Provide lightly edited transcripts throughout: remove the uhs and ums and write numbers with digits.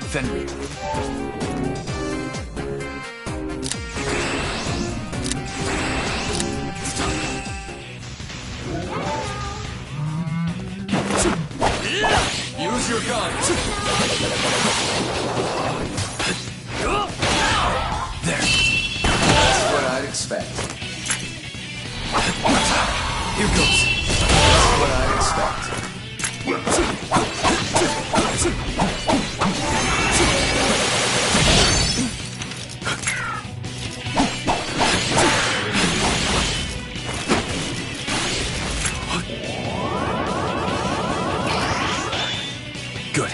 Fenrir. Use your gun. There. That's what I'd expect. Here goes. That's what I'd expect. Good.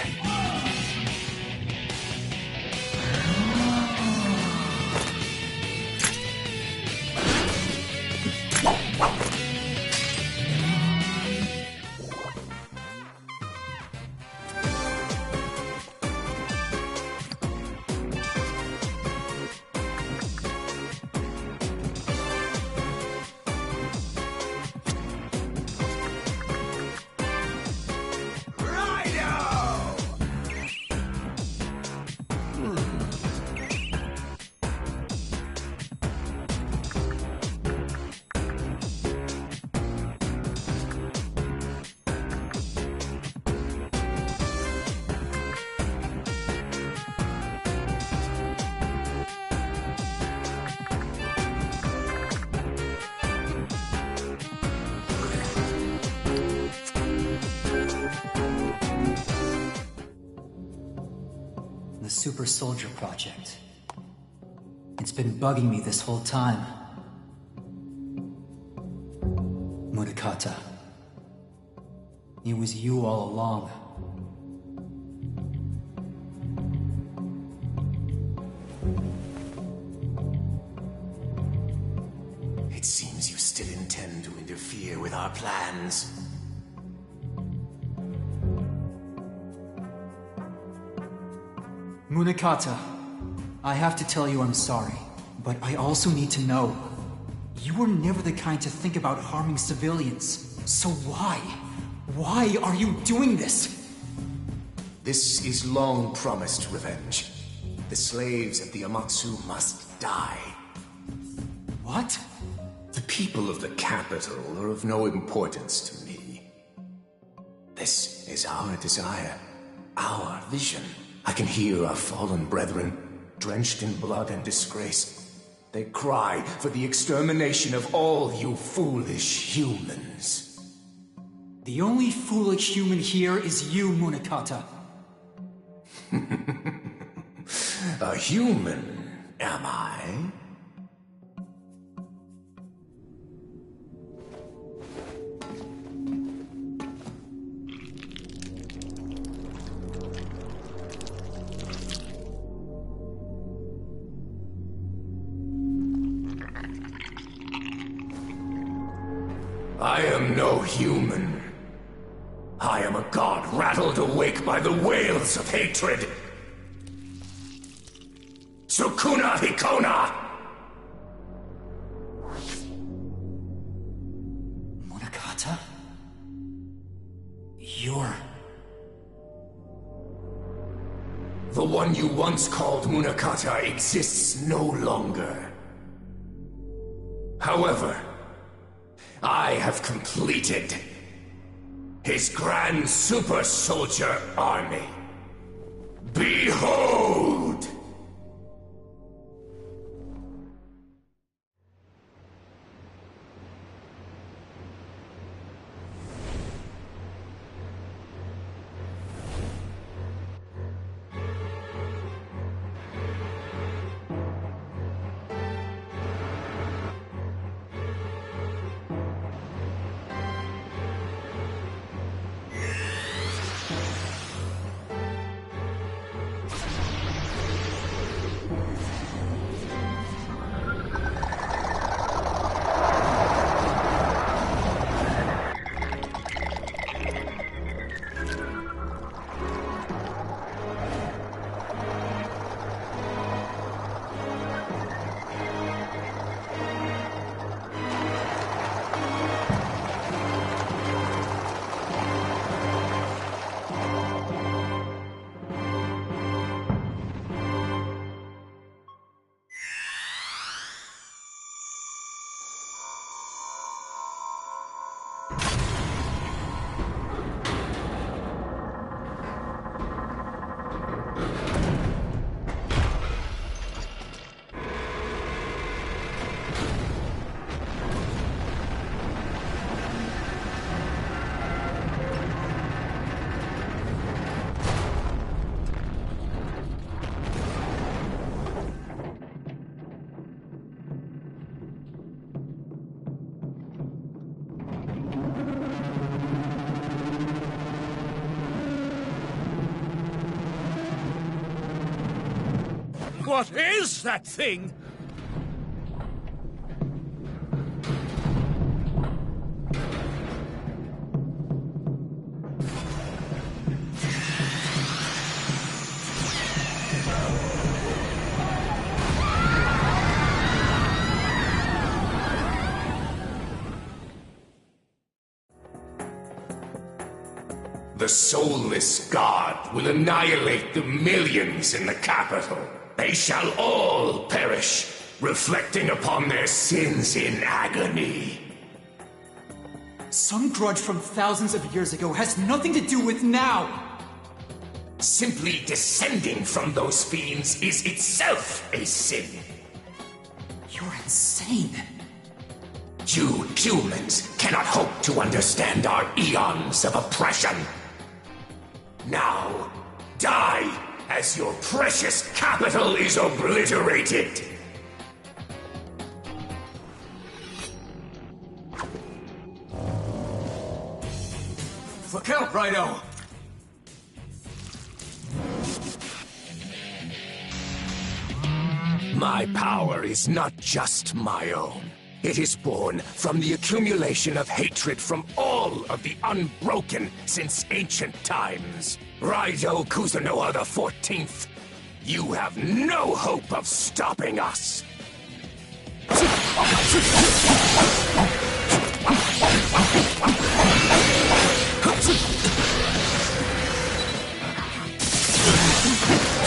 The Super Soldier Project. It's been bugging me this whole time. Munakata. It was you all along. It seems you still intend to interfere with our plans. Munakata, I have to tell you I'm sorry, but I also need to know. You were never the kind to think about harming civilians. So why? Why are you doing this? This is long-promised revenge. The slaves of the Amatsu must die. What? The people of the capital are of no importance to me. This is our desire, our vision. I can hear our fallen brethren, drenched in blood and disgrace. They cry for the extermination of all you foolish humans. The only foolish human here is you, Munakata. A human, am I? I am no human. I am a god rattled awake by the wails of hatred. Sukuna Hikona! Munakata? You're... The one you once called Munakata exists no longer. However, I have completed his grand super soldier army. Behold! What is that thing? The soulless god will annihilate the millions in the capital. They shall all perish, reflecting upon their sins in agony. Some grudge from thousands of years ago has nothing to do with now! Simply descending from those fiends is itself a sin. You're insane. You humans cannot hope to understand our eons of oppression. Now, die as your precious capital is obliterated! Look out, RAIDOU! My power is not just my own. It is born from the accumulation of hatred from all of the Unbroken since ancient times. RAIDOU Kuzunoha the 14th, you have no hope of stopping us!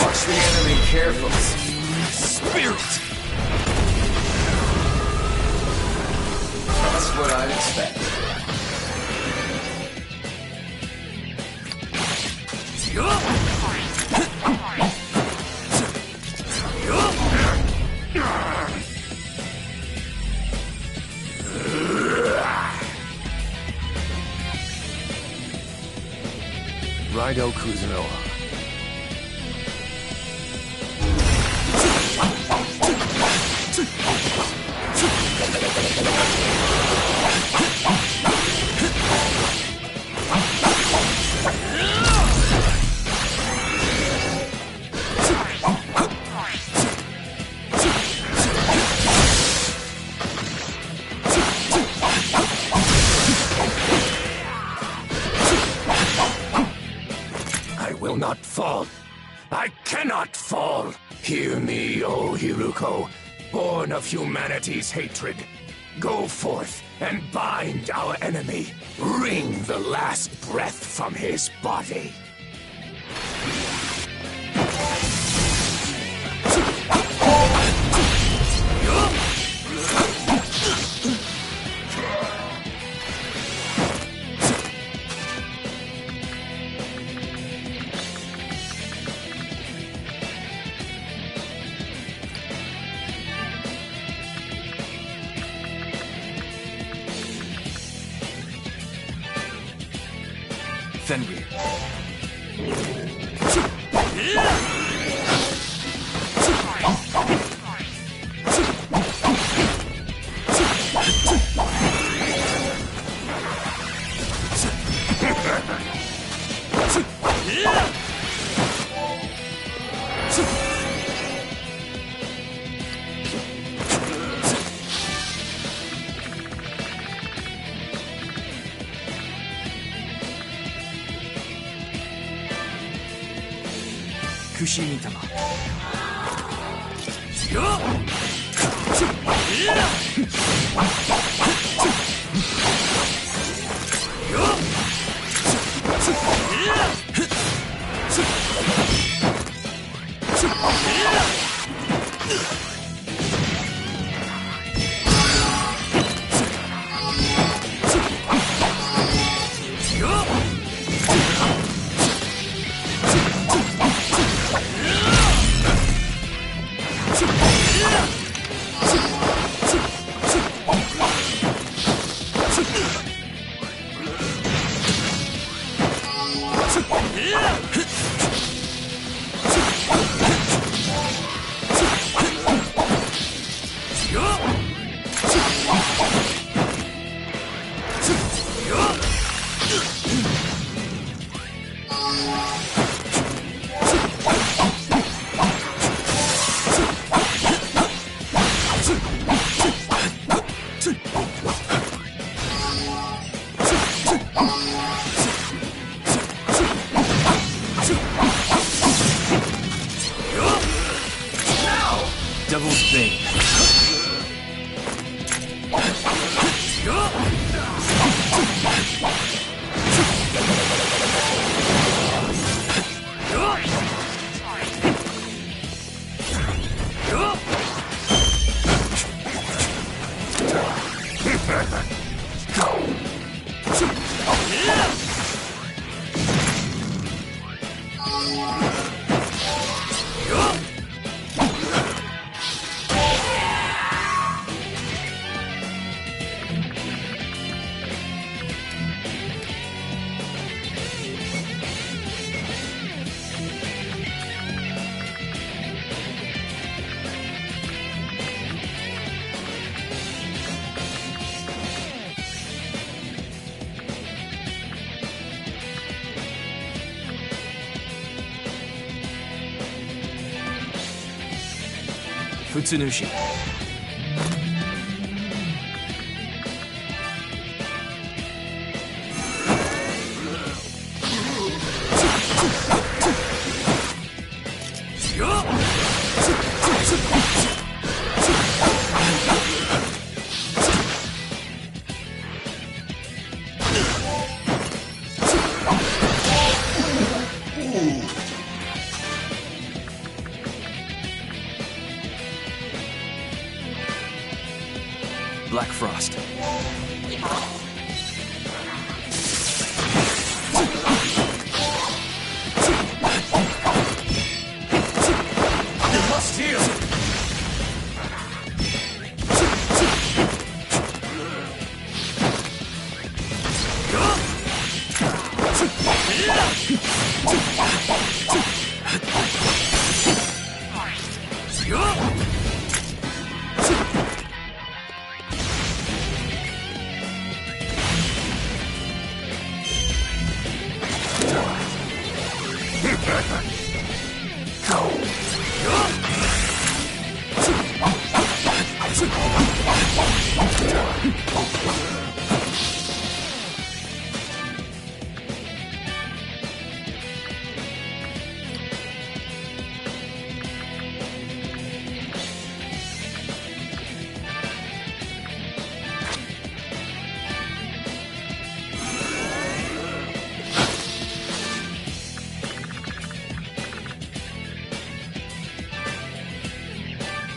Watch the enemy carefully. Spirit! That's what I'd expect. RAIDOU Kuzunoha. I will not fall. I cannot fall. Hear me, O Hiruko, born of humanity's hatred. Go forth and bind our enemy. Wring the last breath from his body. Fenrir. Kushimi-tama. devil's bane. Futsunushi. Black Frost. You must heal!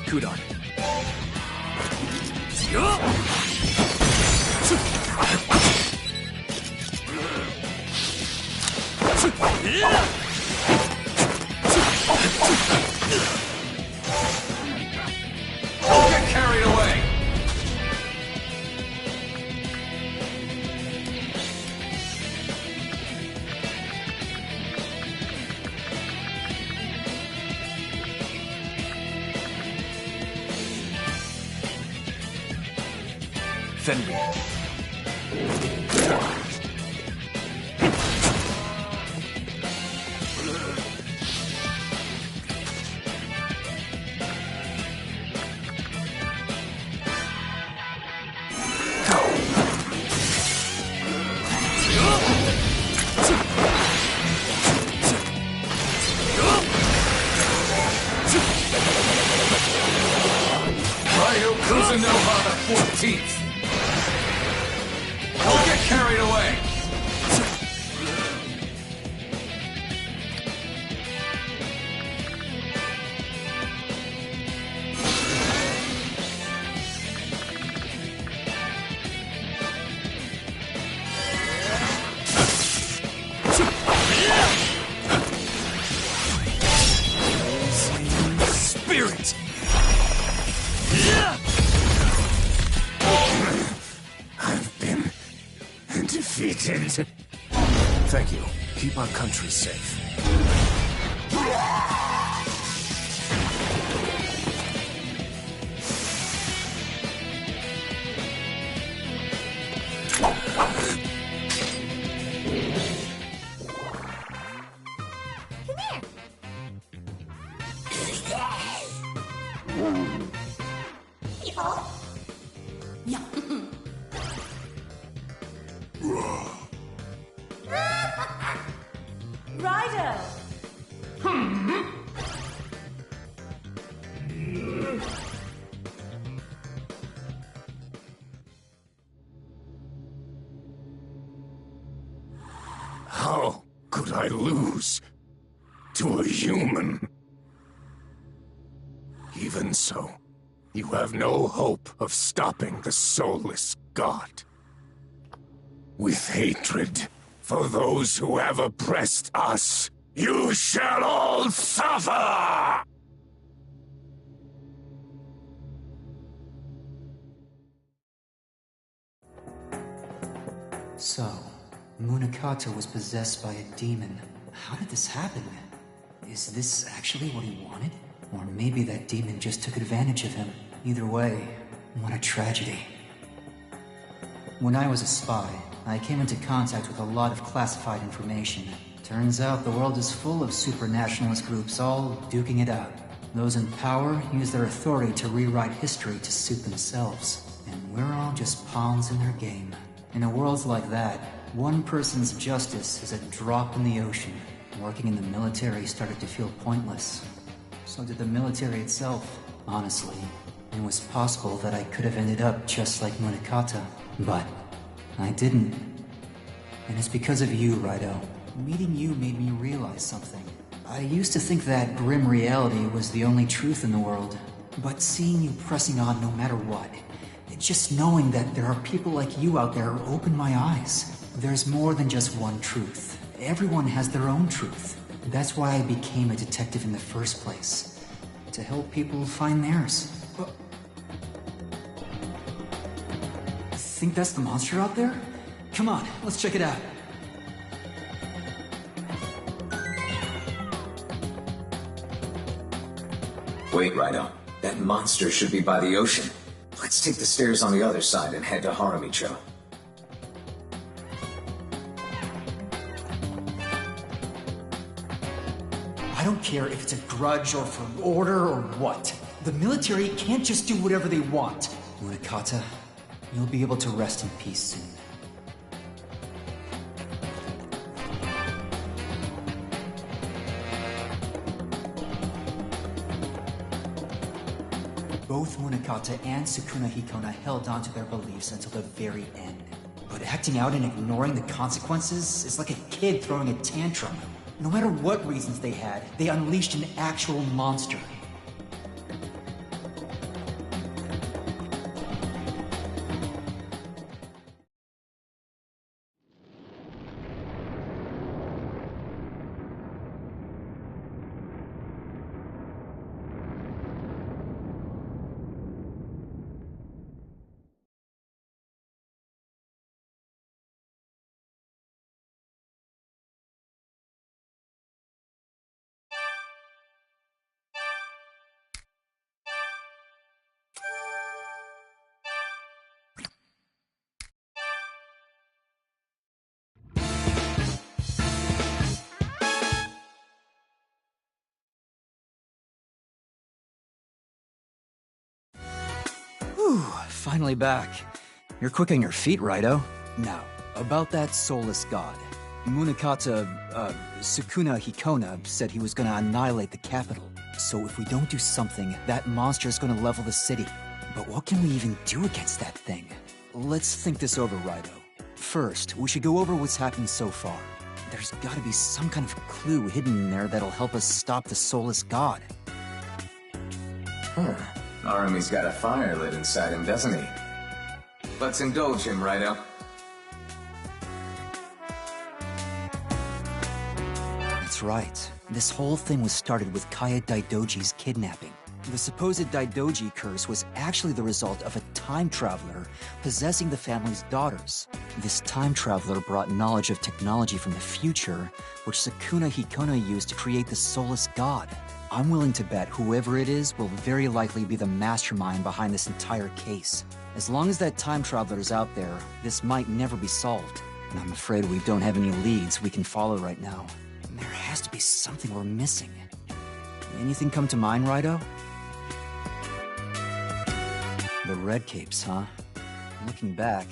Kudon. Don't get carried away! Fenrir. RAIDOU Kuzunoha the 14th! Don't get carried away! Spirit! I've been defeated. Thank you. Keep our country safe. RAIDOU! would I lose to a human? Even so, you have no hope of stopping the soulless god. With hatred for those who have oppressed us, you shall all suffer! So, Munakata was possessed by a demon. How did this happen? Is this actually what he wanted? Or maybe that demon just took advantage of him. Either way, what a tragedy. When I was a spy, I came into contact with a lot of classified information. Turns out the world is full of super-nationalist groups all duking it out. Those in power use their authority to rewrite history to suit themselves. And we're all just pawns in their game. In a world like that, one person's justice is a drop in the ocean. Working in the military started to feel pointless. So did the military itself. Honestly, it was possible that I could have ended up just like Munakata. But I didn't. And it's because of you, Raido. Meeting you made me realize something. I used to think that grim reality was the only truth in the world. But seeing you pressing on no matter what, just knowing that there are people like you out there opened my eyes. There's more than just one truth. Everyone has their own truth. That's why I became a detective in the first place. To help people find theirs. Think that's the monster out there? Come on, let's check it out. Wait, Raido. That monster should be by the ocean. Let's take the stairs on the other side and head to Haramicho. I don't care if it's a grudge or for order or what. The military can't just do whatever they want. Munakata, you'll be able to rest in peace soon. Both Munakata and Sukuna Hikona held on to their beliefs until the very end. But acting out and ignoring the consequences is like a kid throwing a tantrum. No matter what reasons they had, they unleashed an actual monster. Whew, finally back. You're quick on your feet, Raido. Now, about that soulless god. Munakata, Sukuna Hikona said he was gonna annihilate the capital. So if we don't do something, that monster's gonna level the city. But what can we even do against that thing? Let's think this over, Raido. First, we should go over what's happened so far. There's gotta be some kind of clue hidden in there that'll help us stop the soulless god. Arami's got a fire lit inside him, doesn't he? Let's indulge him, Raido. That's right. This whole thing was started with Kaya Daidoji's kidnapping. The supposed Daidoji curse was actually the result of a time traveler possessing the family's daughters. This time traveler brought knowledge of technology from the future, which Sukuna Hikona used to create the soulless god. I'm willing to bet whoever it is will very likely be the mastermind behind this entire case. As long as that time traveler's out there, this might never be solved. And I'm afraid we don't have any leads we can follow right now. There has to be something we're missing. Anything come to mind, Raido? The Red Capes, huh? Looking back,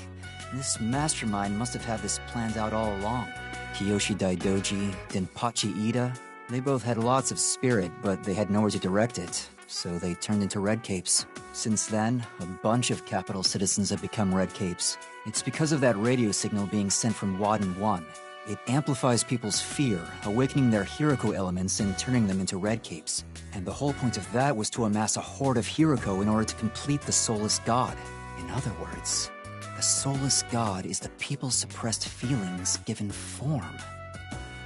this mastermind must have had this planned out all along. Kiyoshi Daidoji, Denpachi Ida, they both had lots of spirit, but they had nowhere to direct it, so they turned into Red Capes. Since then, a bunch of capital citizens have become Red Capes. It's because of that radio signal being sent from Wadden 1. It amplifies people's fear, awakening their Hiroko elements and turning them into red capes. And the whole point of that was to amass a horde of Hiroko in order to complete the Soulless God. In other words, the Soulless God is the people's suppressed feelings given form.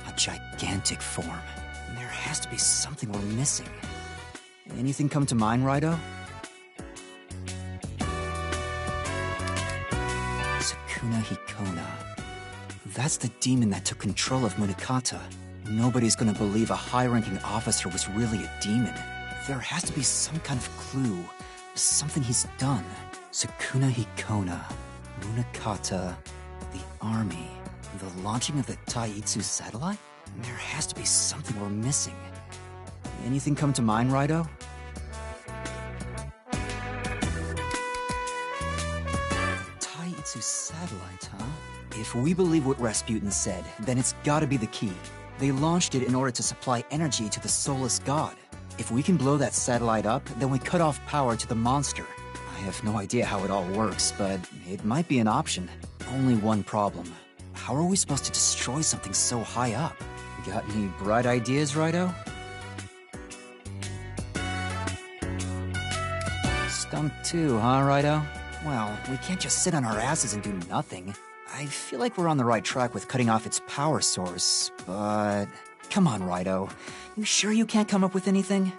A gigantic form. And there has to be something we're missing. Anything come to mind, Raido? Sukuna Hikona. That's the demon that took control of Munakata. Nobody's gonna believe a high-ranking officer was really a demon. There has to be some kind of clue. Something he's done. Sukuna Hikona. Munakata. The army. The launching of the Taitsu satellite? There has to be something we're missing. Anything come to mind, Raido? Taitsu satellite, huh? If we believe what Rasputin said, then it's gotta be the key. They launched it in order to supply energy to the Soulless God. If we can blow that satellite up, then we cut off power to the monster. I have no idea how it all works, but it might be an option. Only one problem. How are we supposed to destroy something so high up? Got any bright ideas, Raido? Stumped too, huh, Raido? Well, we can't just sit on our asses and do nothing. I feel like we're on the right track with cutting off its power source, but... Come on, Raido. You sure you can't come up with anything?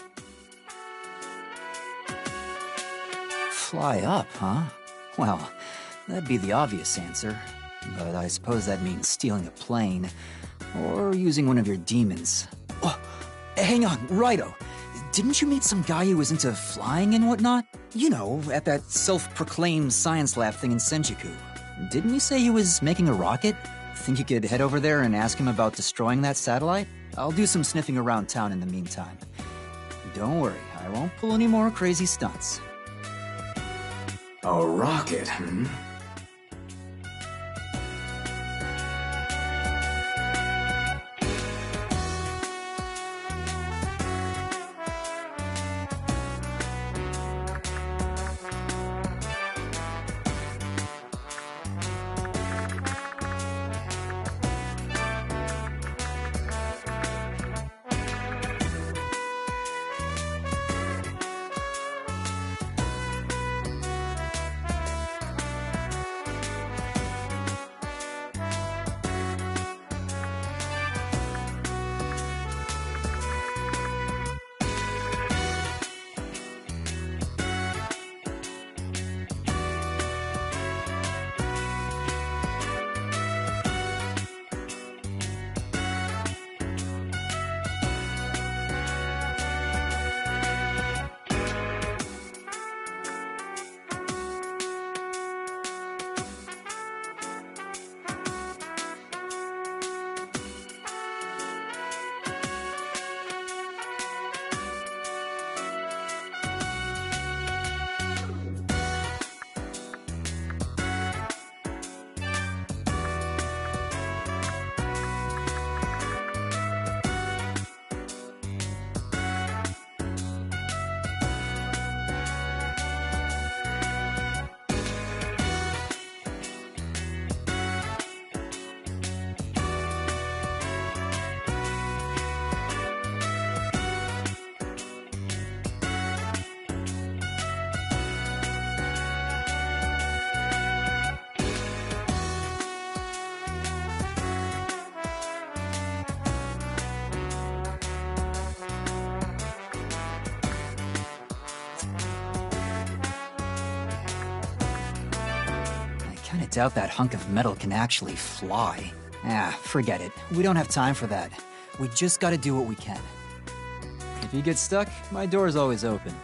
Fly up, huh? Well, that'd be the obvious answer. But I suppose that means stealing a plane, or using one of your demons. Oh, hang on, Raido. Didn't you meet some guy who was into flying and whatnot? You know, at that self-proclaimed science lab thing in Senjuku. Didn't you say he was making a rocket? Think you could head over there and ask him about destroying that satellite? I'll do some sniffing around town in the meantime. Don't worry, I won't pull any more crazy stunts. A rocket, hmm? Kinda doubt that hunk of metal can actually fly. Ah, forget it. We don't have time for that. We just gotta do what we can. If you get stuck, my door's always open.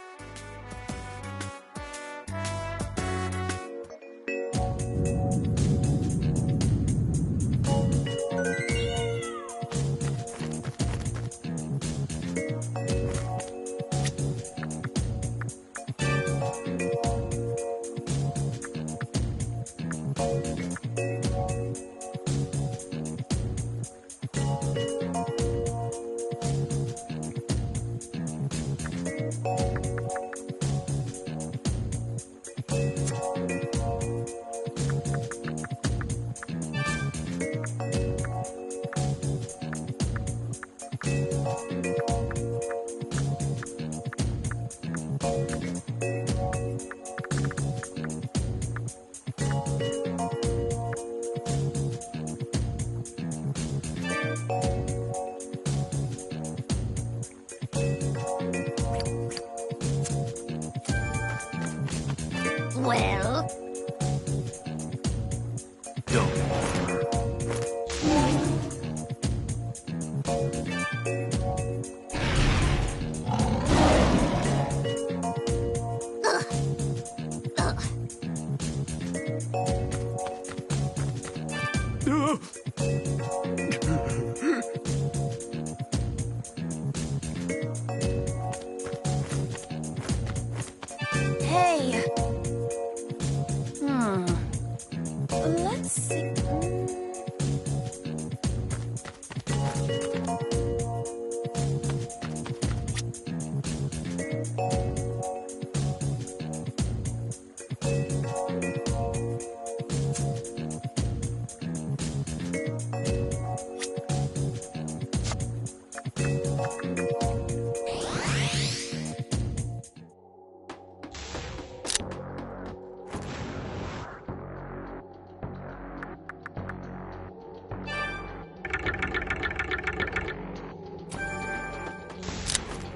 Well? Hey. Let's see.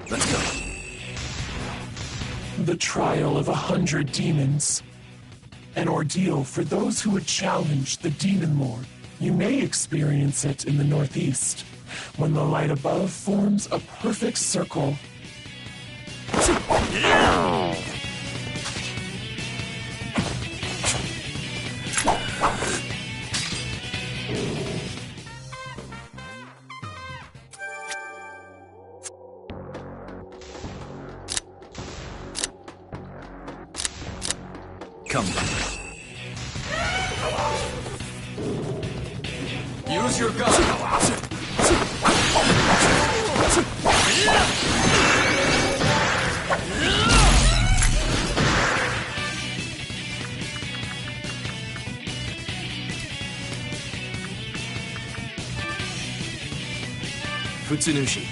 Let's go. The trial of 100 demons. An ordeal for those who would challenge the Demon Lord. You may experience it in the northeast, when the light above forms a perfect circle. Come. Use your gun. Futsunushi.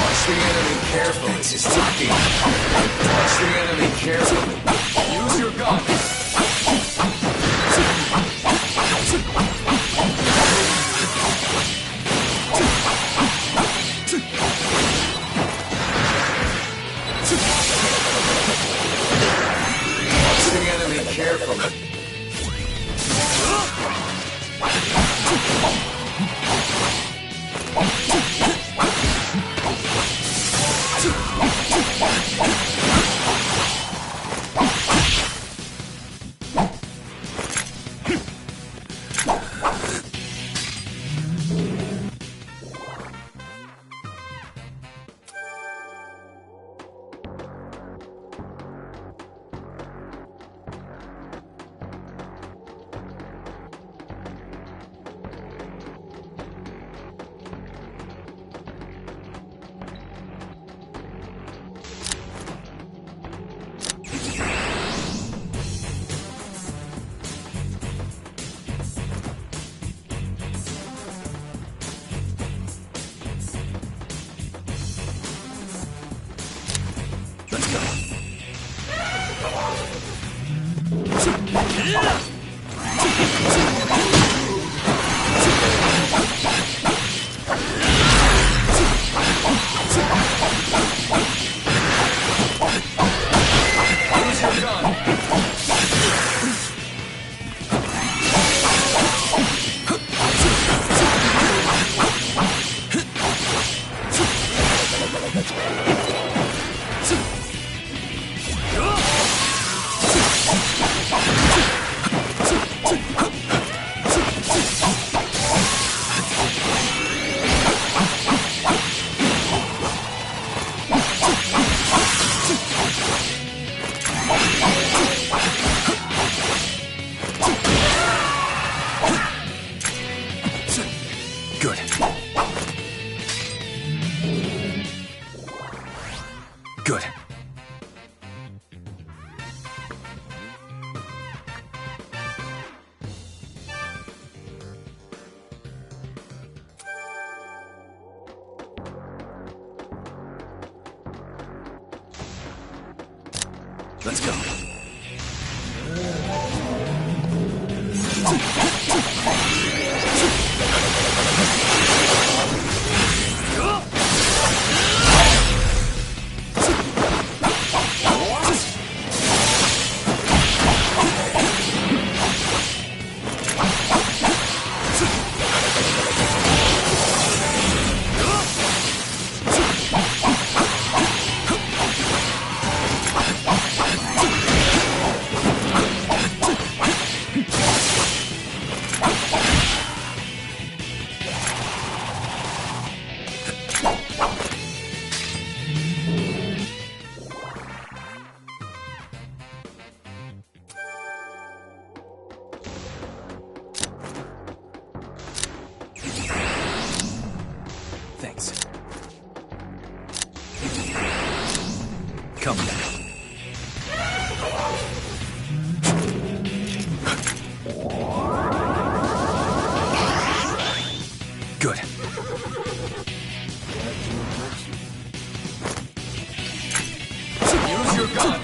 Watch the enemy carefully. This is talking. Watch the enemy carefully. Use your gun. Let's go. Thanks. Come now. Good. Use your gun.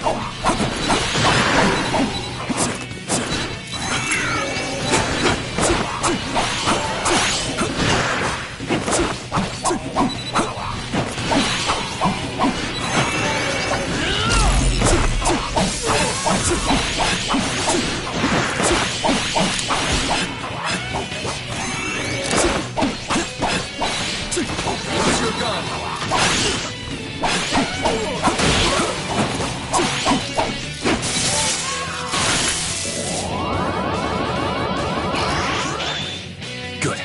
Use your gun. Good.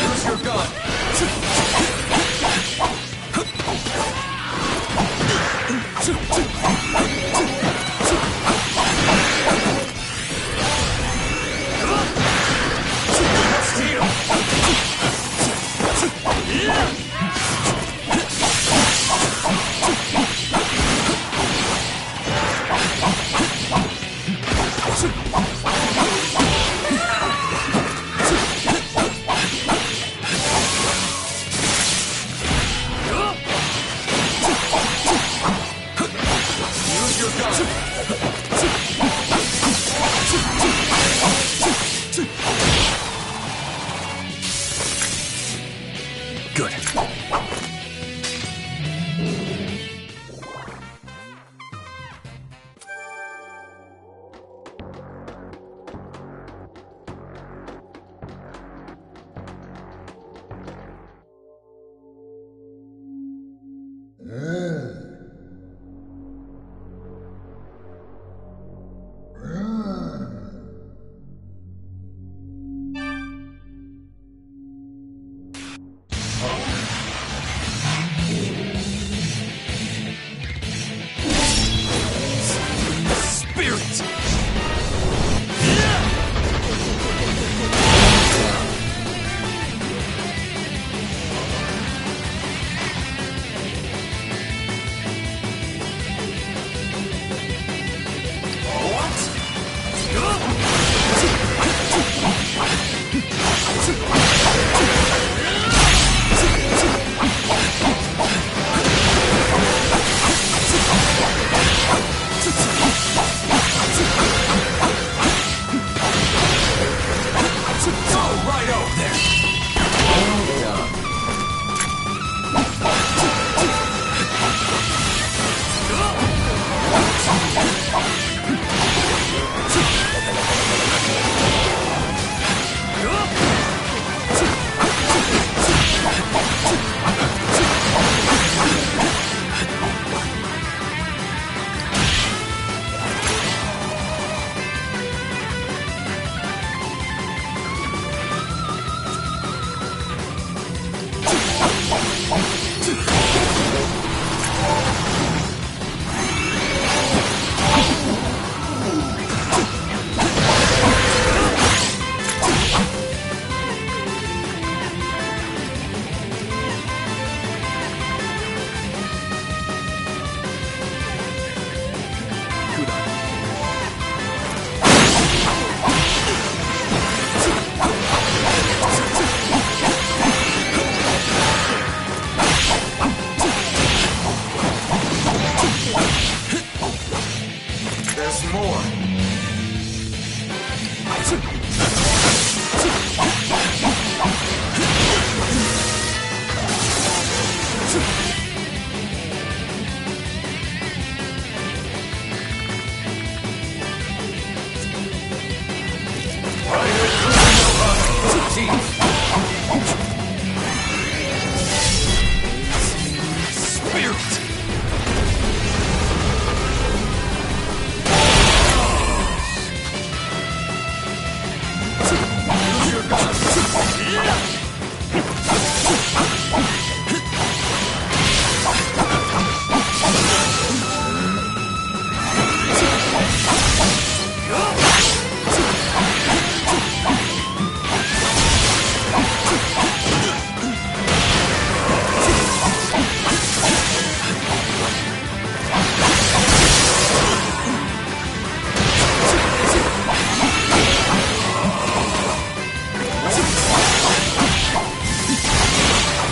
Use your gun. Use your gun. Good.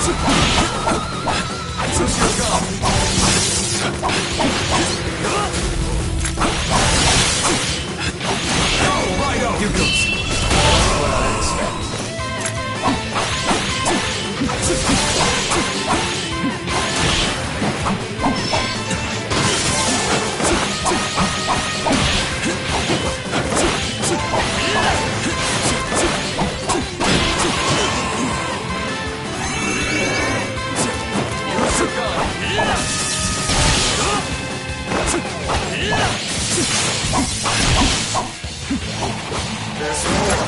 Use your gun! Go, Raido! You go. What I expect. Use your gun! There's more!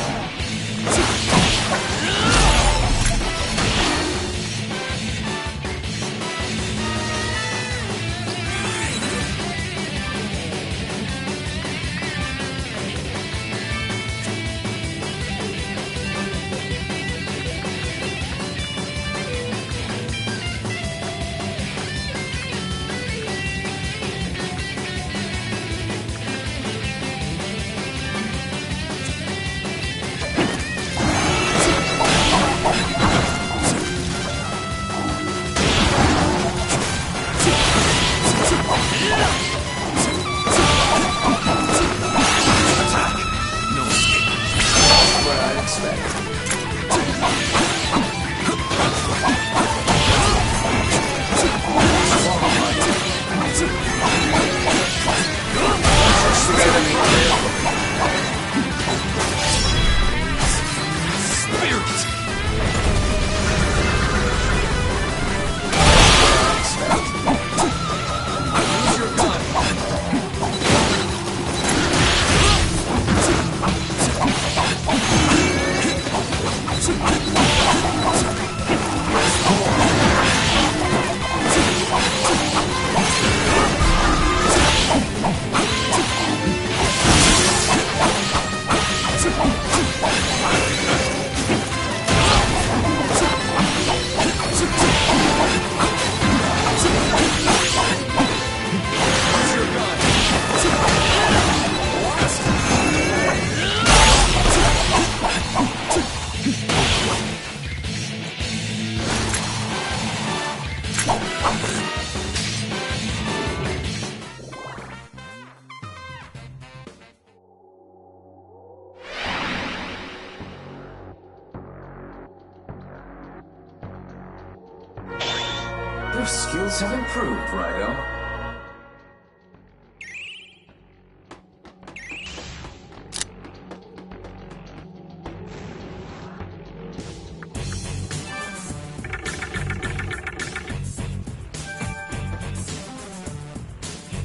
What I expect. Use your gun! Use your gun! Your skills have improved, Raido.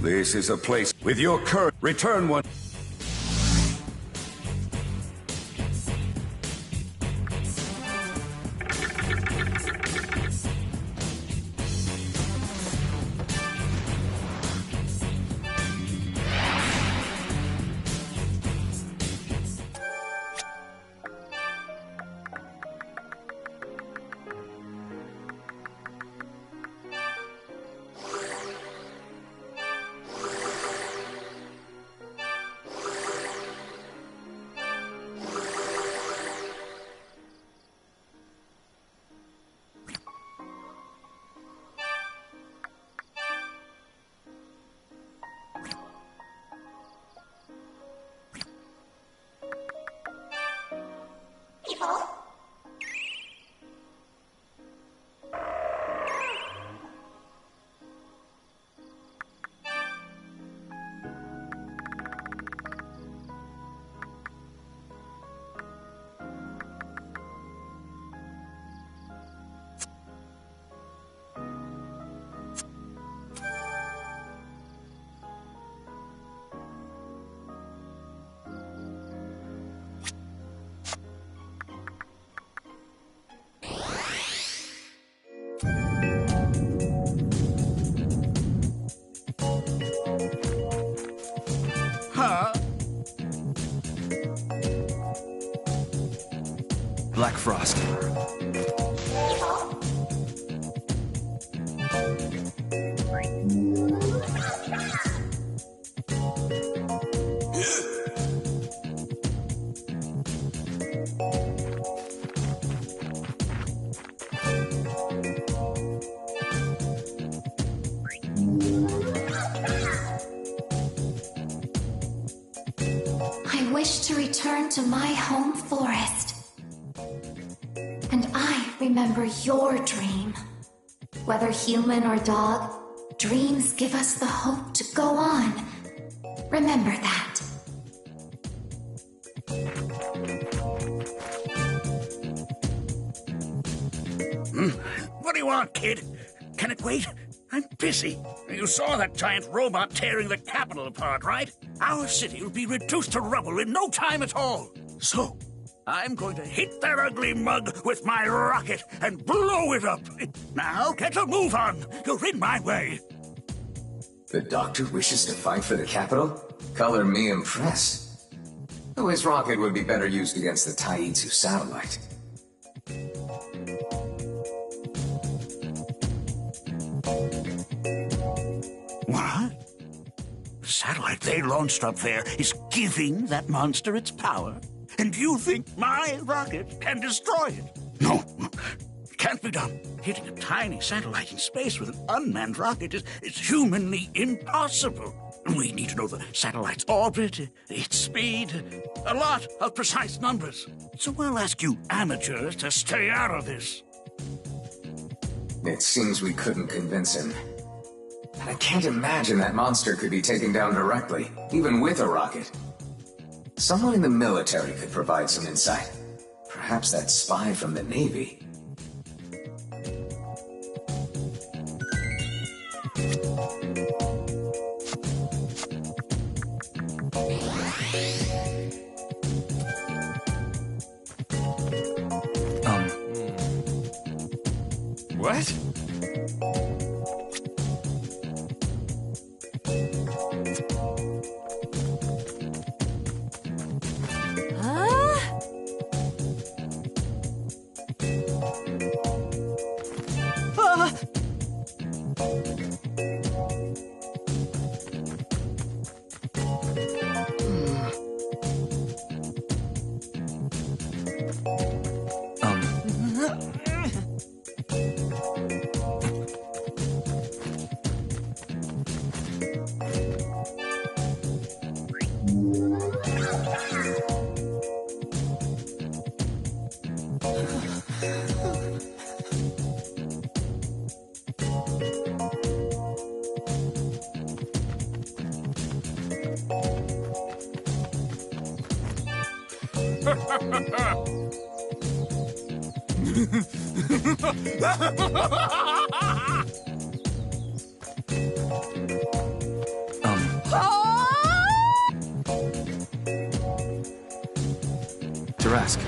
This is a place with your current return one. Black Frost. to my home forest. And I remember your dream. Whether human or dog, dreams give us the hope to go on. Remember that. What do you want, kid? Can it wait? I'm busy. You saw that giant robot tearing the capital apart, right? Our city will be reduced to rubble in no time at all. So, I'm going to hit that ugly mug with my rocket and blow it up. Now, get a move on. You're in my way. The doctor wishes to fight for the capital? Color me impressed. Though his rocket would be better used against the Taitsu satellite. What? The satellite they launched up there is giving that monster its power? And you think my rocket can destroy it? No, it can't be done. Hitting a tiny satellite in space with an unmanned rocket is humanly impossible. We need to know the satellite's orbit, its speed, a lot of precise numbers. So I'll ask you amateurs to stay out of this. It seems we couldn't convince him. I can't imagine that monster could be taken down directly, even with a rocket. Someone in the military could provide some insight. Perhaps that spy from the Navy. What? Durask.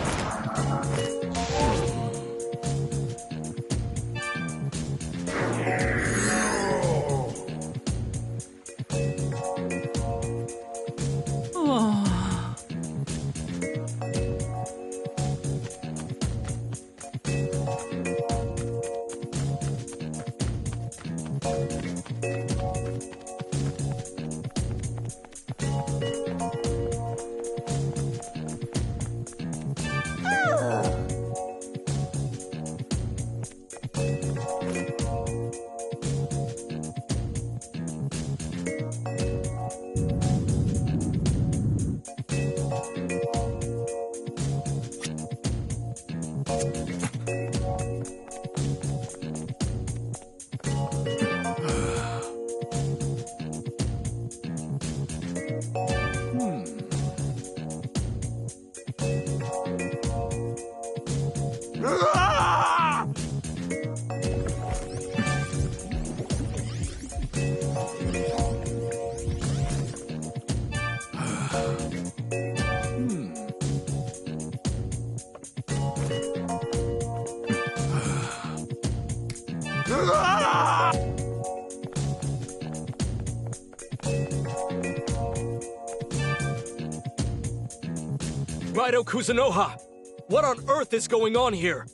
Raidou Kuzunoha! What on earth is going on here?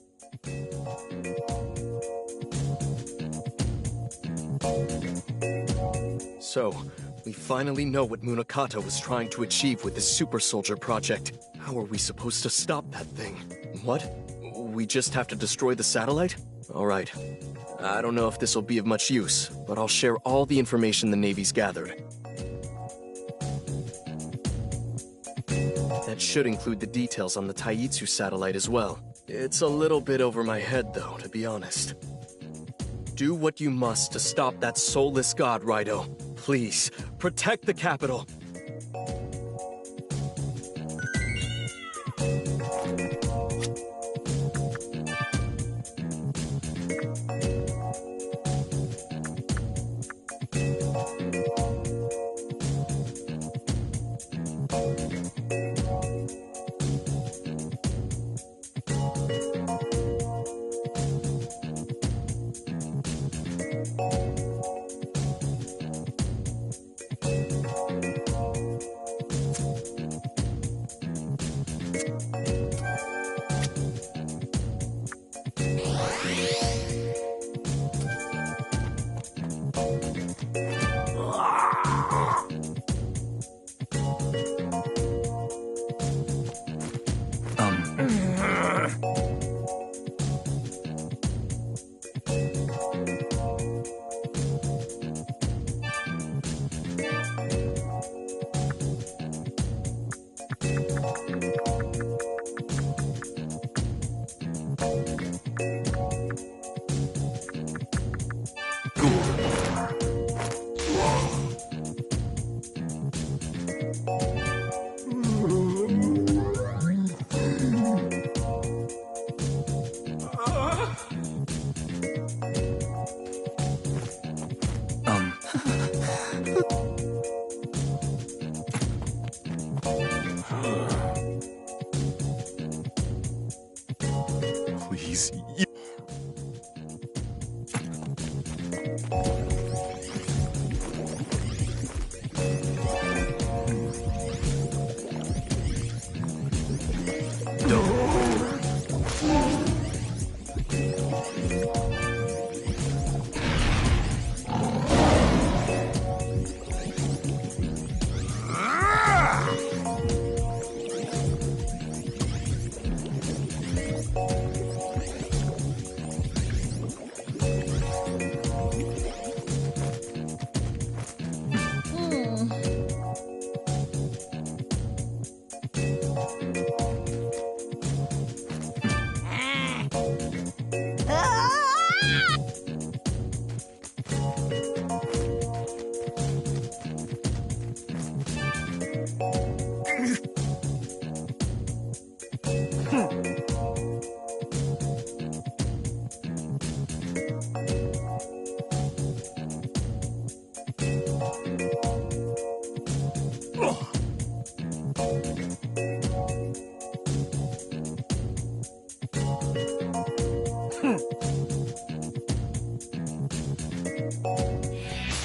So, we finally know what Munakata was trying to achieve with this super soldier project. How are we supposed to stop that thing? What? We just have to destroy the satellite? Alright. I don't know if this will be of much use, but I'll share all the information the Navy's gathered. That should include the details on the Taitsu satellite as well. It's a little bit over my head, though, to be honest. Do what you must to stop that soulless god, RAIDOU. Please, protect the capital. Please.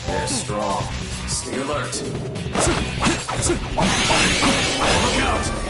They're strong. Stay alert. Look out!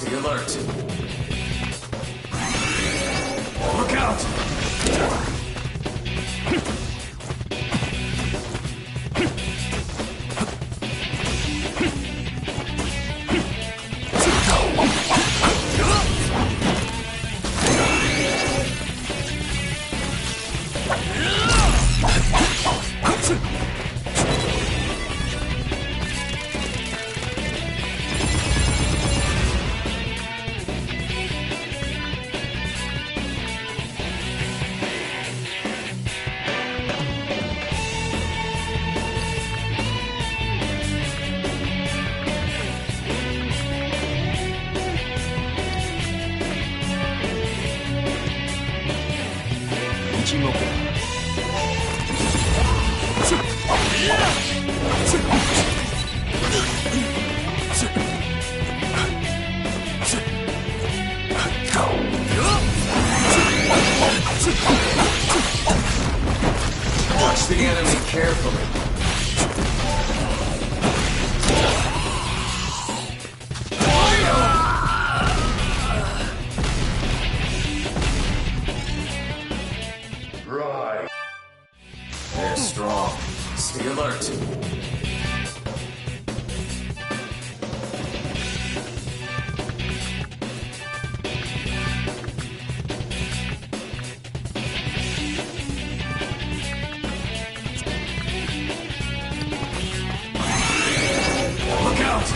Stay alert. Look out! Watch the enemy carefully. Right. They're strong. Stay alert. Look out!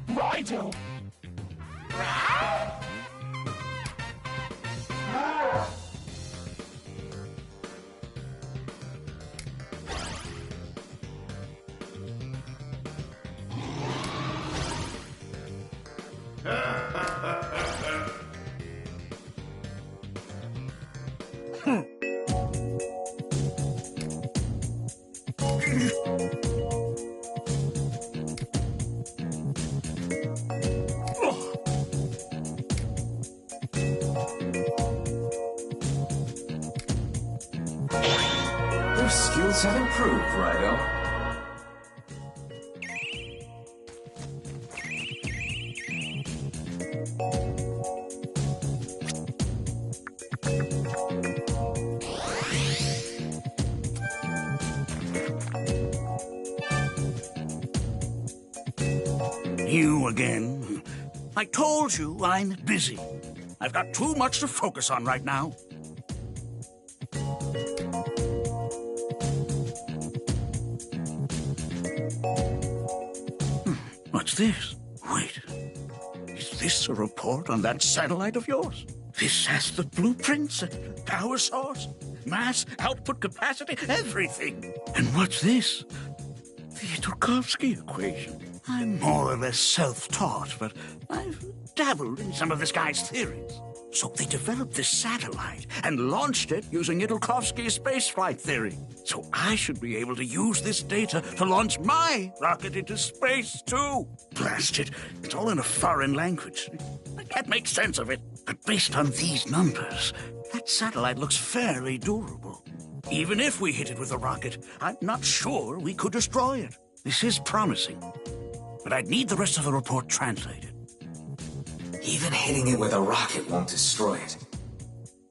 RAIDOU! Your skills have improved, RAIDOU. You again? I told you I'm busy. I've got too much to focus on right now. What's this? Wait. Is this a report on that satellite of yours? This has the blueprints and power source, mass, output capacity, everything. And what's this? The Tarkovsky equation. I'm more or less self-taught, but I've dabbled in some of this guy's theories. So they developed this satellite and launched it using Tarkovsky's spaceflight theory. So I should be able to use this data to launch my rocket into space, too. Blast it. It's all in a foreign language. I can't make sense of it. But based on these numbers, that satellite looks fairly durable. Even if we hit it with a rocket, I'm not sure we could destroy it. This is promising. But I'd need the rest of the report translated. Even hitting it with a rocket won't destroy it.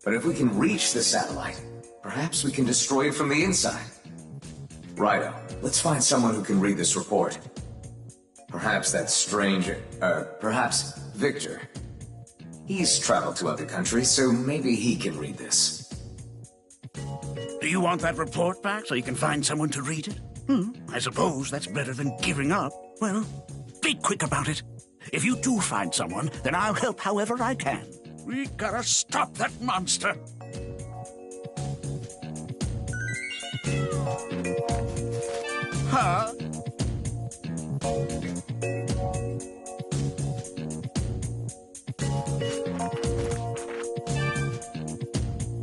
But if we can reach the satellite, perhaps we can destroy it from the inside. Righto, let's find someone who can read this report. Perhaps that stranger, perhaps Victor. He's traveled to other countries, so maybe he can read this. Do you want that report back so you can find someone to read it? I suppose that's better than giving up. Well, be quick about it. If you do find someone, then I'll help however I can. We gotta stop that monster. Huh?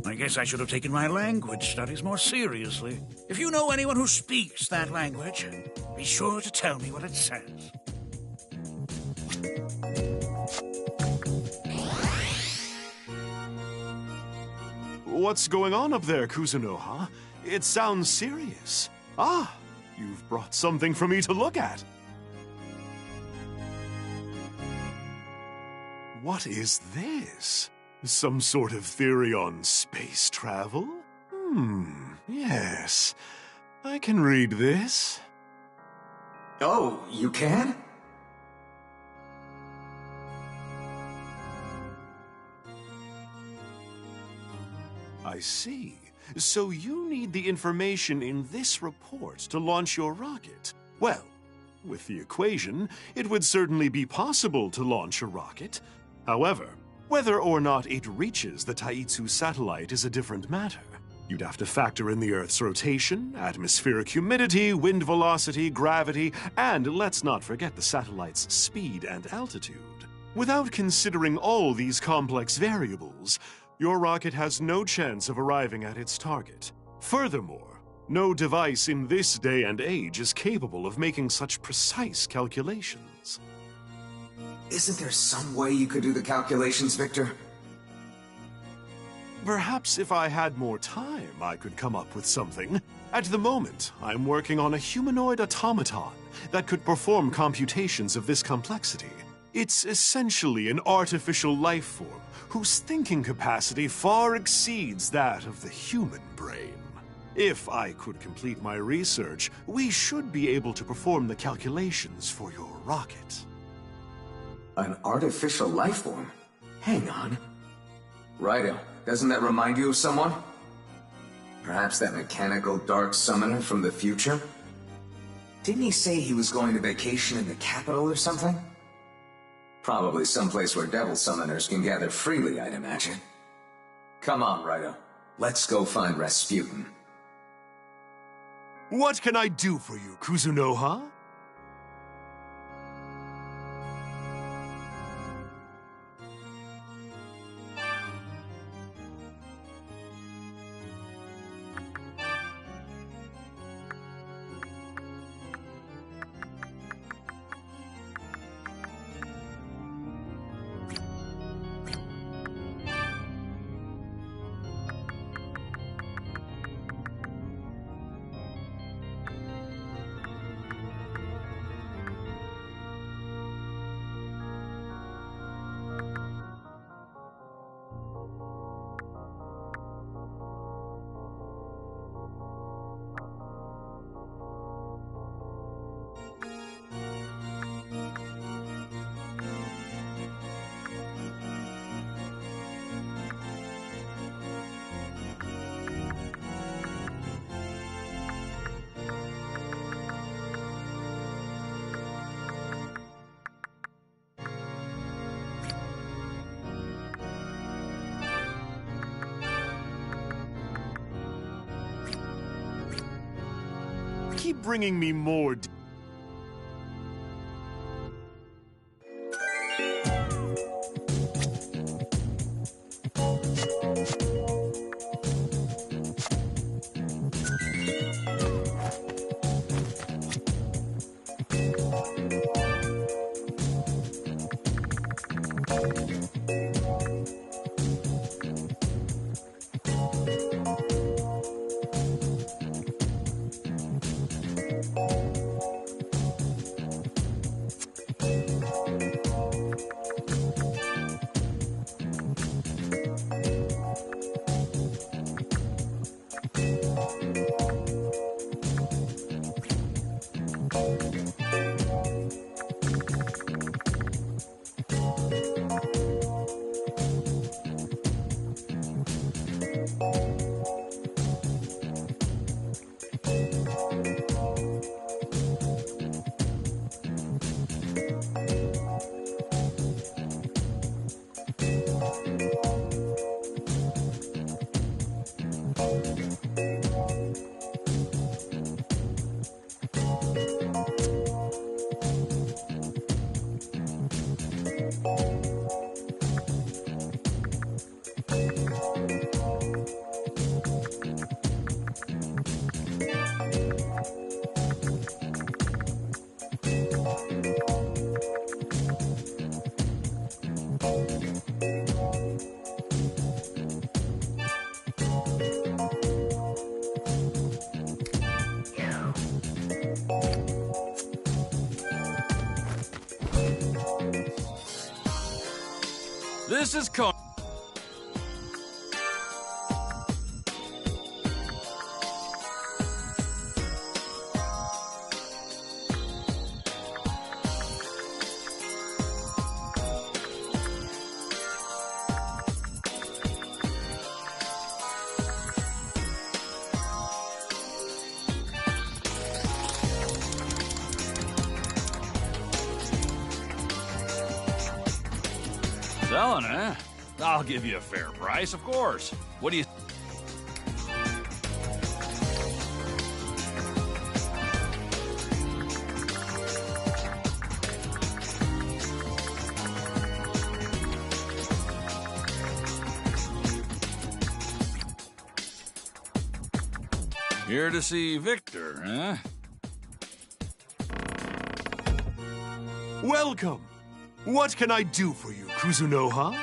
I guess I should have taken my language studies more seriously. If you know anyone who speaks that language, be sure to tell me what it says. What's going on up there, Kuzunoha? It sounds serious. Ah, you've brought something for me to look at. What is this? Some sort of theory on space travel? Yes. I can read this. Oh, you can? I see. So you need the information in this report to launch your rocket. Well, with the equation, it would certainly be possible to launch a rocket. However, whether or not it reaches the Taitsu satellite is a different matter. You'd have to factor in the Earth's rotation, atmospheric humidity, wind velocity, gravity, and let's not forget the satellite's speed and altitude. Without considering all these complex variables, your rocket has no chance of arriving at its target. Furthermore, no device in this day and age is capable of making such precise calculations. Isn't there some way you could do the calculations, Victor? Perhaps if I had more time, I could come up with something. At the moment, I'm working on a humanoid automaton that could perform computations of this complexity. It's essentially an artificial life form whose thinking capacity far exceeds that of the human brain. If I could complete my research, we should be able to perform the calculations for your rocket. An artificial life form? Hang on. Righto, doesn't that remind you of someone? Perhaps that mechanical dark summoner from the future? Didn't he say he was going to vacation in the capital or something? Probably someplace where devil summoners can gather freely, I'd imagine. Come on, Righto. Let's go find Rasputin. What can I do for you, Kuzunoha? keep bringing me more. This is Con. Selling, eh? I'll give you a fair price, of course. What do you... Here to see Victor, huh? Welcome! What can I do for you, Kuzunoha?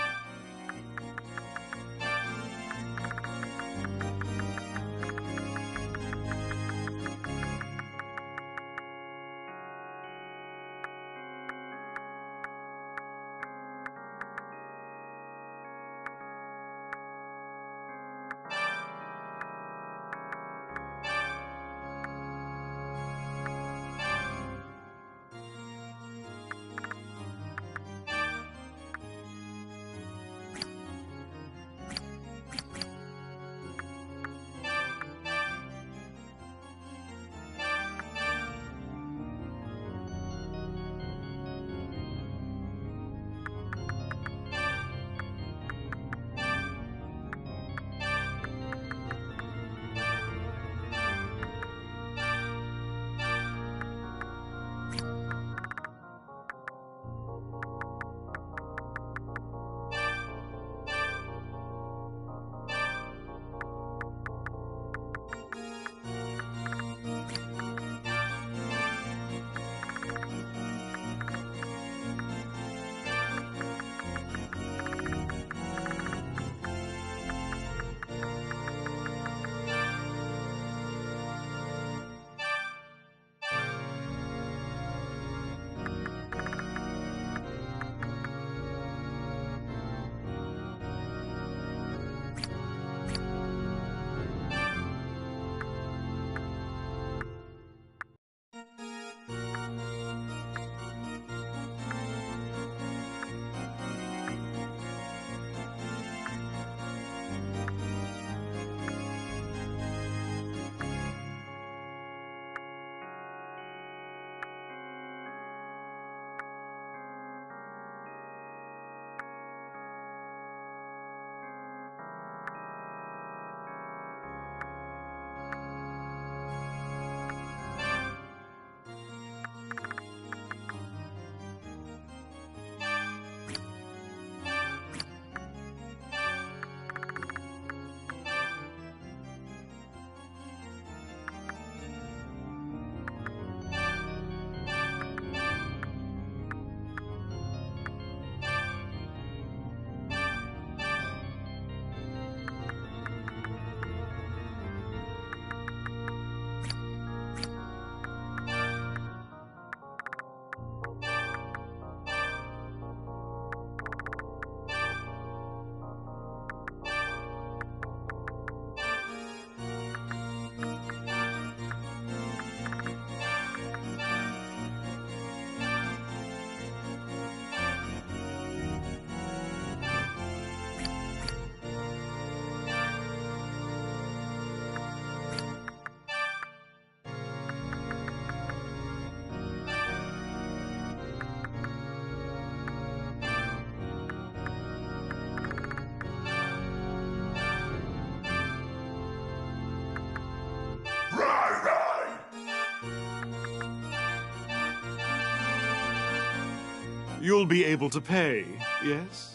You'll be able to pay, yes?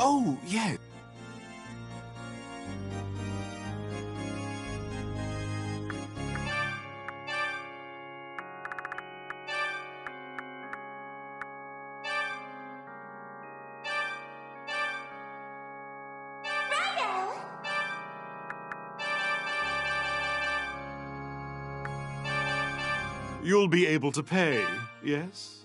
Oh, yeah. You'll be able to pay, yes?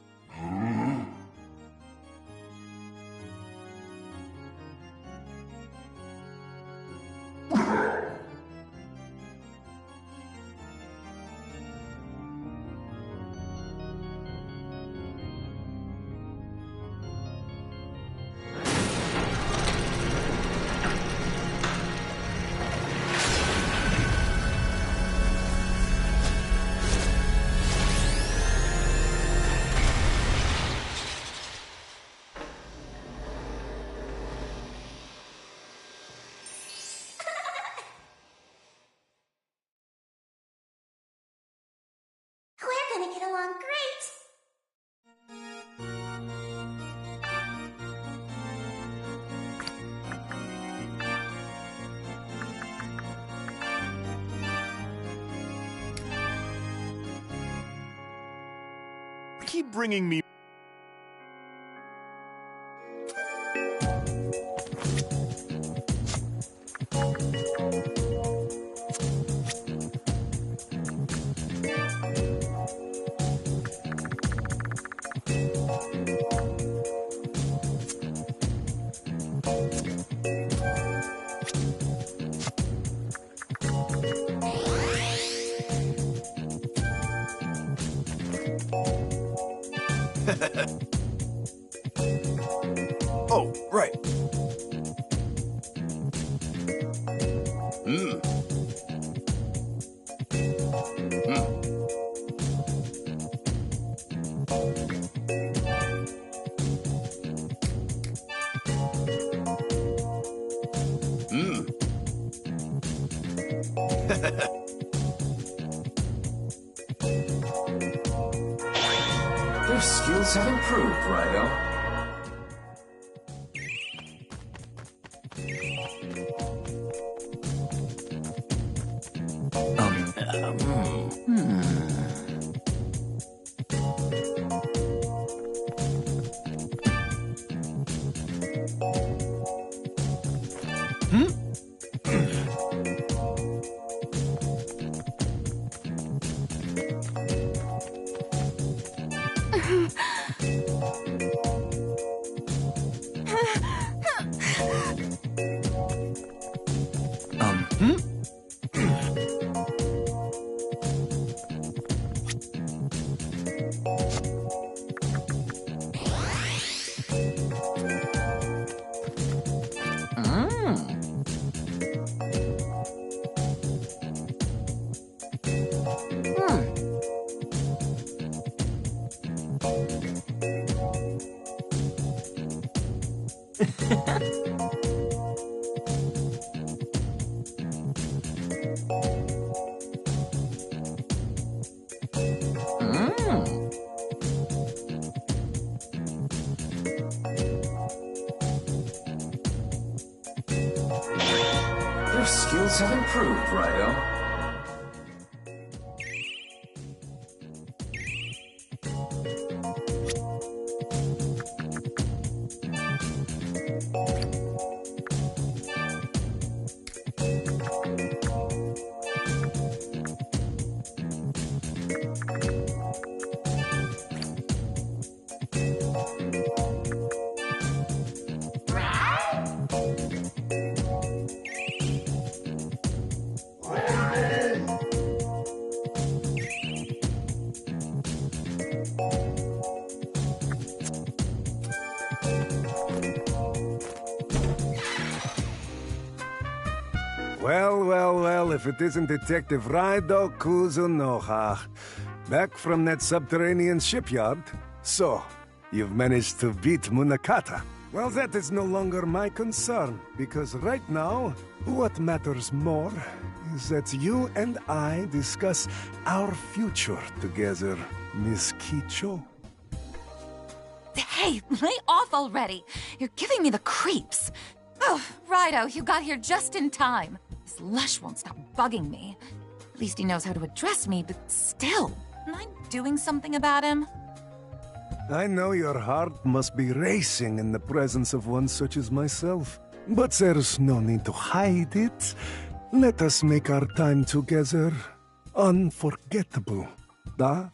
We're gonna get along great. Keep bringing me... Oh, right. Your skills have improved, Raido. Your skills have improved, Raido. Well, if it isn't Detective RAIDOU Kuzunoha, back from that subterranean shipyard. So, you've managed to beat Munakata. Well, that is no longer my concern, because right now, what matters more is that you and I discuss our future together, Miss Kicho. Hey, lay off already! You're giving me the creeps. Oh, Raidou, you got here just in time. This lush won't stop bugging me. At least he knows how to address me, but still, am I doing something about him? I know your heart must be racing in the presence of one such as myself. But there's no need to hide it. Let us make our time together unforgettable, da?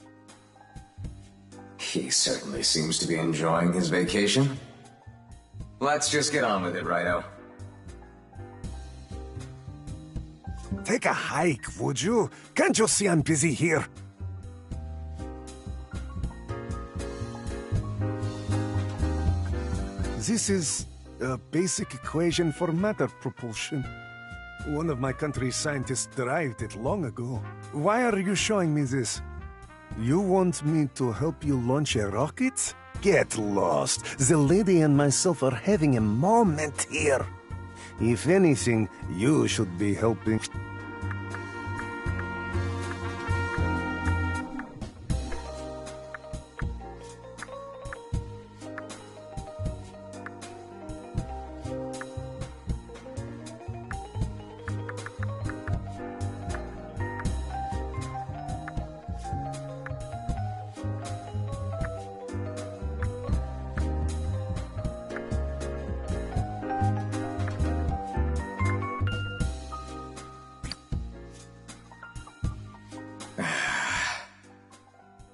He certainly seems to be enjoying his vacation. Let's just get on with it, Raidou. Take a hike, would you? Can't you see I'm busy here? This is a basic equation for matter propulsion. One of my country's scientists derived it long ago. Why are you showing me this? You want me to help you launch a rocket? Get lost. The lady and myself are having a moment here. If anything, you should be helping.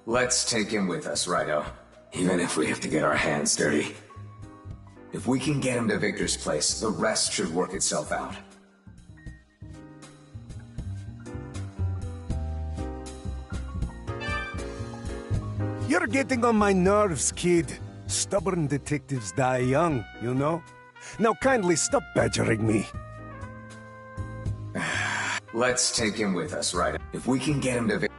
Let's take him with us, Raidou. Even if we have to get our hands dirty. If we can get him to Victor's place, the rest should work itself out. You're getting on my nerves, kid. Stubborn detectives die young, you know? Now kindly stop badgering me. Let's take him with us, Raidou. If we can get him to Victor...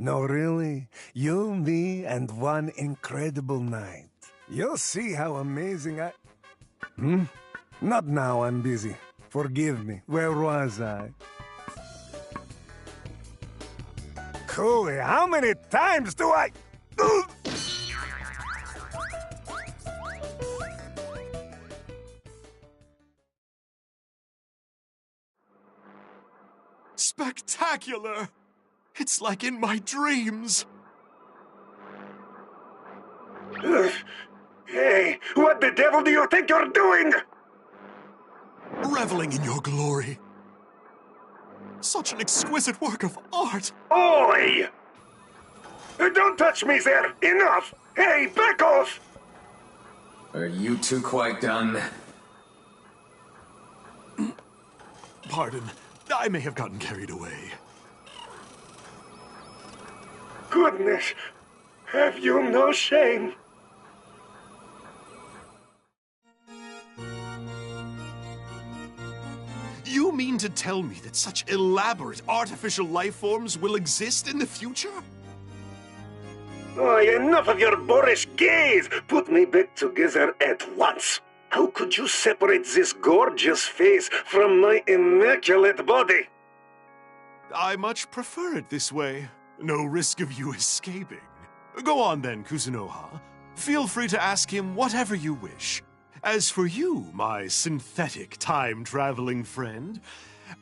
No, really? You, me, and one incredible night. You'll see how amazing I... Not now, I'm busy. Forgive me. Where was I? Cooley, how many times do I... Spectacular! It's like in my dreams. Hey, what the devil do you think you're doing? Reveling in your glory. Such an exquisite work of art. Oi! Don't touch me there! Enough! Hey, back off! Are you two quite done? Pardon, I may have gotten carried away. Goodness, have you no shame? You mean to tell me that such elaborate artificial life forms will exist in the future? Oh, enough of your boorish gaze! Put me back together at once! How could you separate this gorgeous face from my immaculate body? I much prefer it this way. No risk of you escaping. Go on then, Kuzunoha. Feel free to ask him whatever you wish. As for you, my synthetic time-traveling friend,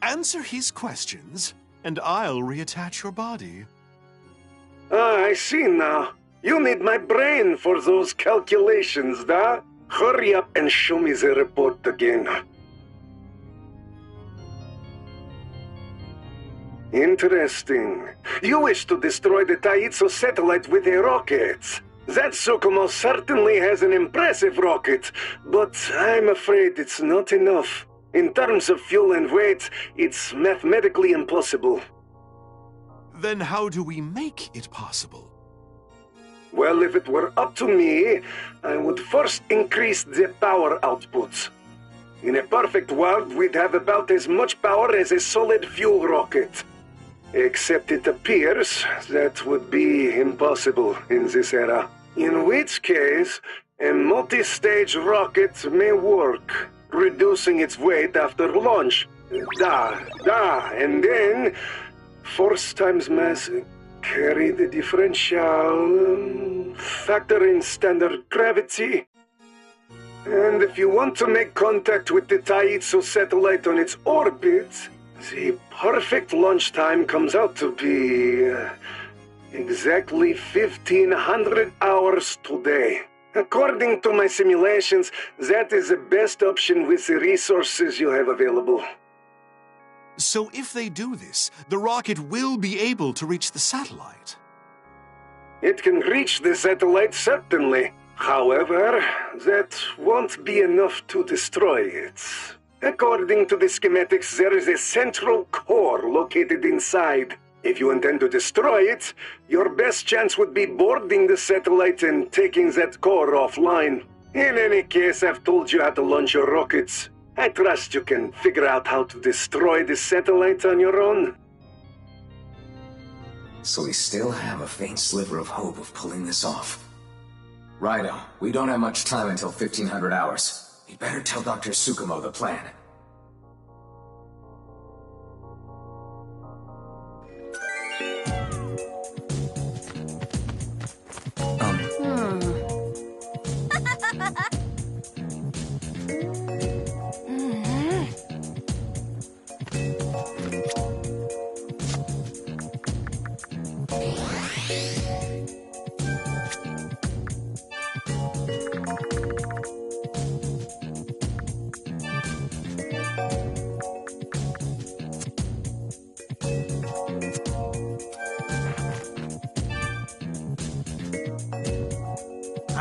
answer his questions, and I'll reattach your body. Ah, I see now. You need my brain for those calculations, da? Hurry up and show me the report again. Interesting. You wish to destroy the Taitsu satellite with a rocket. That Tsukumo certainly has an impressive rocket, but I'm afraid it's not enough. In terms of fuel and weight, it's mathematically impossible. Then how do we make it possible? Well, if it were up to me, I would first increase the power output. In a perfect world, we'd have about as much power as a solid fuel rocket. Except it appears that would be impossible in this era. In which case, a multi-stage rocket may work, reducing its weight after launch. And then force times mass, carry the differential, factor in standard gravity. And if you want to make contact with the Taitsu satellite on its orbit, the perfect launch time comes out to be exactly 1,500 hours today. According to my simulations, that is the best option with the resources you have available. So if they do this, the rocket will be able to reach the satellite. It can reach the satellite, certainly. However, that won't be enough to destroy it. According to the schematics, there is a central core located inside. If you intend to destroy it, your best chance would be boarding the satellite and taking that core offline. In any case, I've told you how to launch your rockets. I trust you can figure out how to destroy the satellite on your own. So we still have a faint sliver of hope of pulling this off. RAIDOU, we don't have much time until 1,500 hours. You'd better tell Dr. Tsukumo the plan.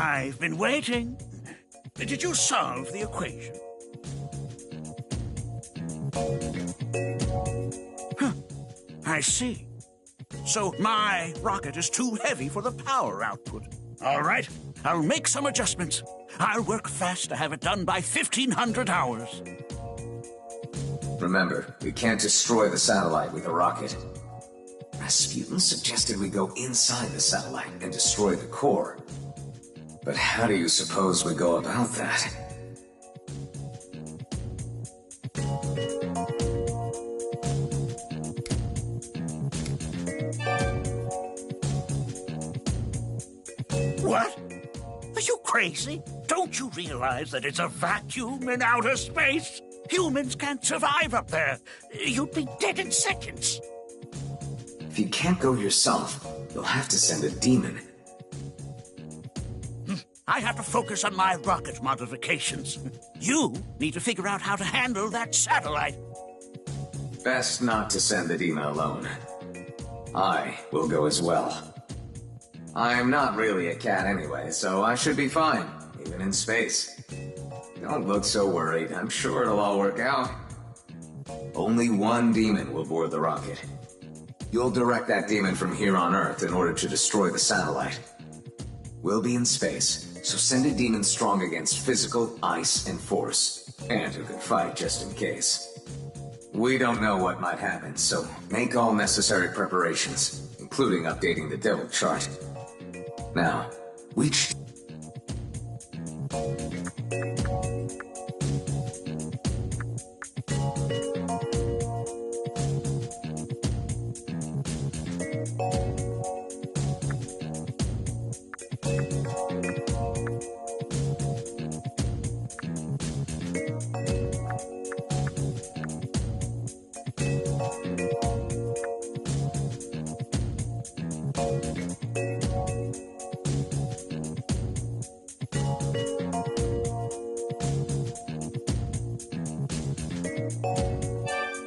I've been waiting. Did you solve the equation? Huh. I see. So my rocket is too heavy for the power output. All right, I'll make some adjustments. I'll work fast to have it done by 1,500 hours. Remember, we can't destroy the satellite with a rocket. Rasputin suggested we go inside the satellite and destroy the core. But how do you suppose we go about that? What? Are you crazy? Don't you realize that it's a vacuum in outer space? Humans can't survive up there. You'd be dead in seconds. If you can't go yourself, you'll have to send a demon. I have to focus on my rocket modifications. You need to figure out how to handle that satellite. Best not to send the demon alone. I will go as well. I'm not really a cat anyway, so I should be fine, even in space. Don't look so worried. I'm sure it'll all work out. Only one demon will board the rocket. You'll direct that demon from here on Earth in order to destroy the satellite. We'll be in space, so send a demon strong against physical, ice, and force, and who can fight just in case. We don't know what might happen, so make all necessary preparations, including updating the devil chart. Now, which...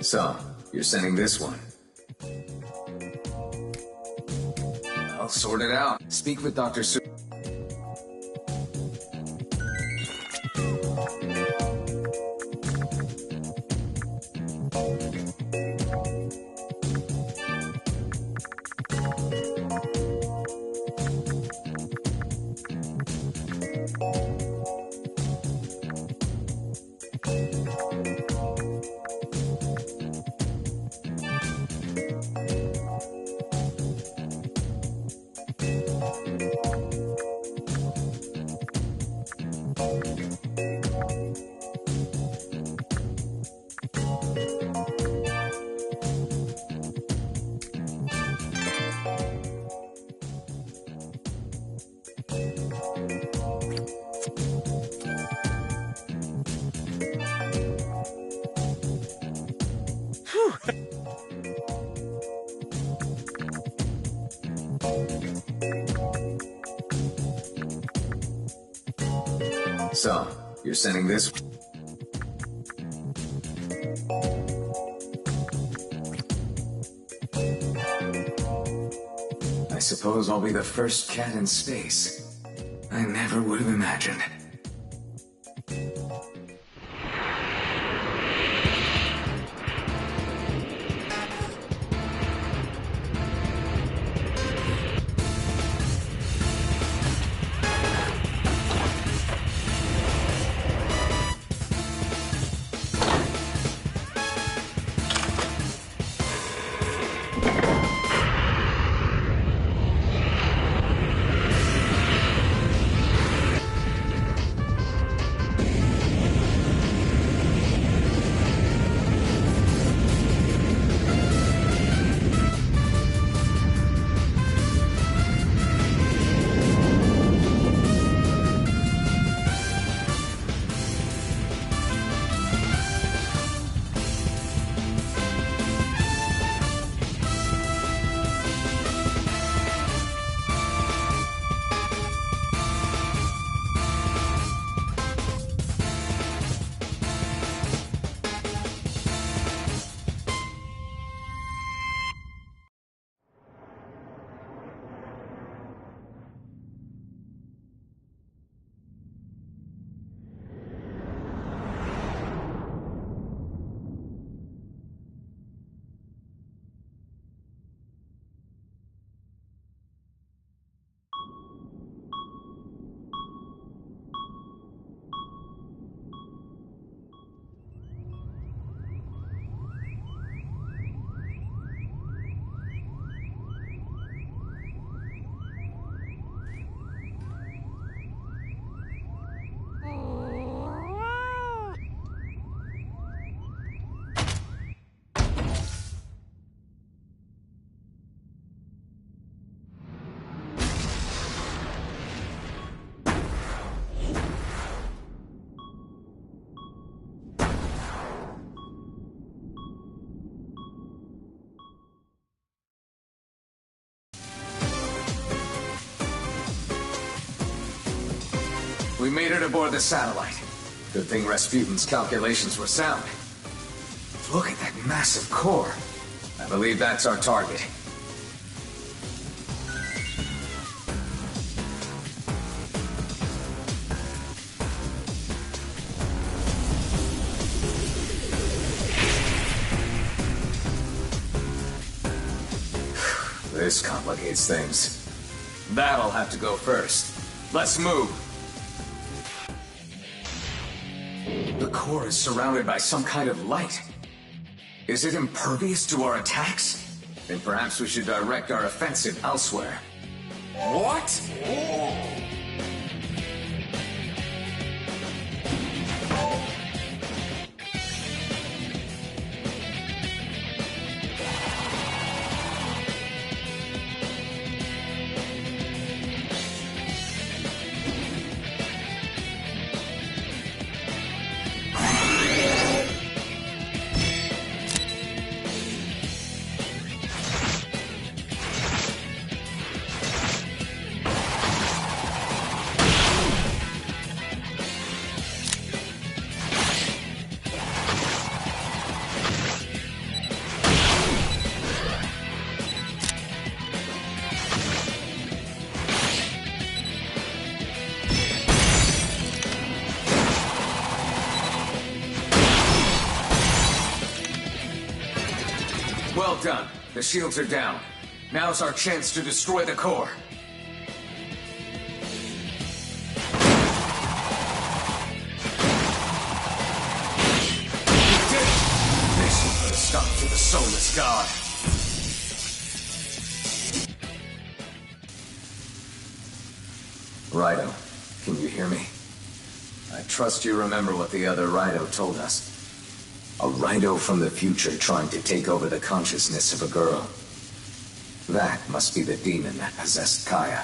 So, you're sending this one. I'll sort it out. Speak with Dr. Su... So, you're sending this? I suppose I'll be the first cat in space. I never would have imagined. We made it aboard the satellite. Good thing Rasputin's calculations were sound. Look at that massive core. I believe that's our target. This complicates things. That'll have to go first. Let's move. The core is surrounded by some kind of light. Is it impervious to our attacks? Then perhaps we should direct our offensive elsewhere. What? Well done. The shields are down. Now's our chance to destroy the core. We did it! Mission put a stop to the soulless god. Raido, can you hear me? I trust you remember what the other Raido told us. A Raido from the future trying to take over the consciousness of a girl. That must be the demon that possessed Kaya.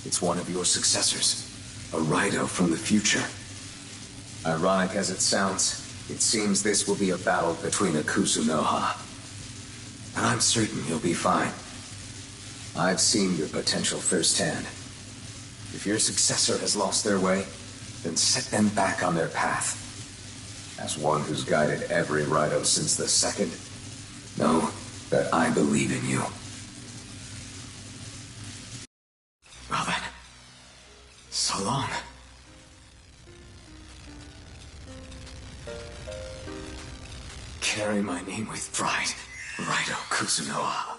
It's one of your successors. A Raido from the future. Ironic as it sounds, it seems this will be a battle between a Kusunoha. And I'm certain you'll be fine. I've seen your potential firsthand. If your successor has lost their way, then set them back on their path. As one who's guided every RAIDOU since the second, know that I believe in you. Well then, so long. Carry my name with pride, RAIDOU Kuzunoha.